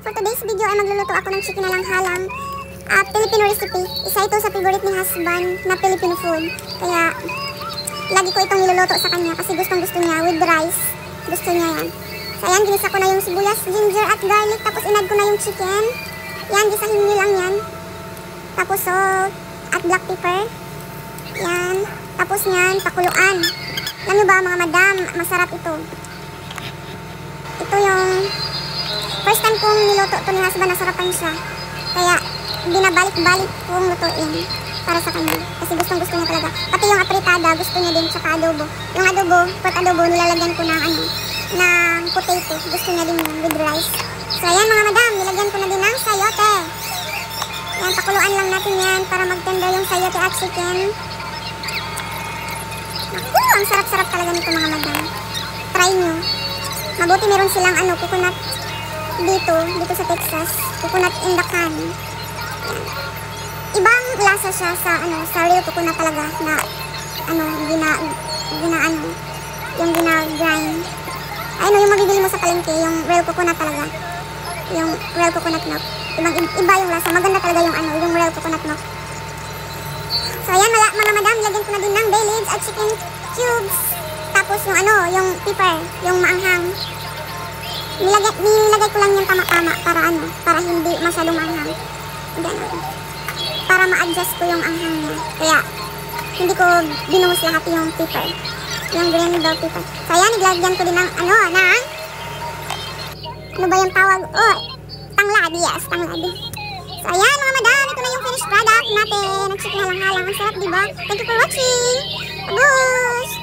For today's video ay magluluto ako ng chicken na lang halang. Filipino recipe. Isa ito sa favorite ni husband na Filipino food. Kaya, lagi ko itong niluluto sa kanya kasi gustong gusto niya with rice. Gusto niya yan. So, ayan, ginisa ko na yung sibuyas, ginger at garlic. Tapos, inad ko na yung chicken. Yan, gisahin nyo lang yan. Tapos, salt at black pepper. Yan. Tapos yan, pakuluan. Alam nyo ba mga madam, masarap ito. Ito yung first time kong niluto ito ni husband, nasarapan siya. Kaya, binabalik-balik kong lutuin para sa kanya. Kasi gustong gusto niya talaga. Pati yung apritada, gusto niya din, tsaka adobo. Yung adobo, pork adobo, nilalagyan ko ng ng potato. Gusto niya din yun, with rice. So ayan mga madam, nilagyan ko na din ng sayote. Yan, pakuluan lang natin yan para mag-tender yung sayote at chicken. Naku, ang sarap-sarap talaga nito mga madam. Try nyo. Mabuti meron silang coconut dito sa Texas. Coconut in the can. Yan. Ibang lasa siya sa real coconut talaga na yung gina-grind. Ayun, yung mabibili mo sa palengke, yung real coconut talaga. Yung real coconut milk. Iba yung lasa. Maganda talaga yung real coconut milk. So ayan mga madam, lagyan ko na din ng bay leaves at chicken cubes. Tapos yung pepper, yung maanghang. Nilagay ko lang yung tama-tama para hindi masyadong maanghang. Ganun. Para ma-adjust ko yung anghang niya. Kaya hindi ko binuhos lahat yung pepper. Yung green bell pepper. So ayan, nilagyan ko din ng ano ba yung tawag? Oh, tanglad. Yes, tanglad. So ayan mga madam, ito na yung finished product natin. Ang chicken halang-halang. Ang sarap, diba? Thank you for watching. Abos!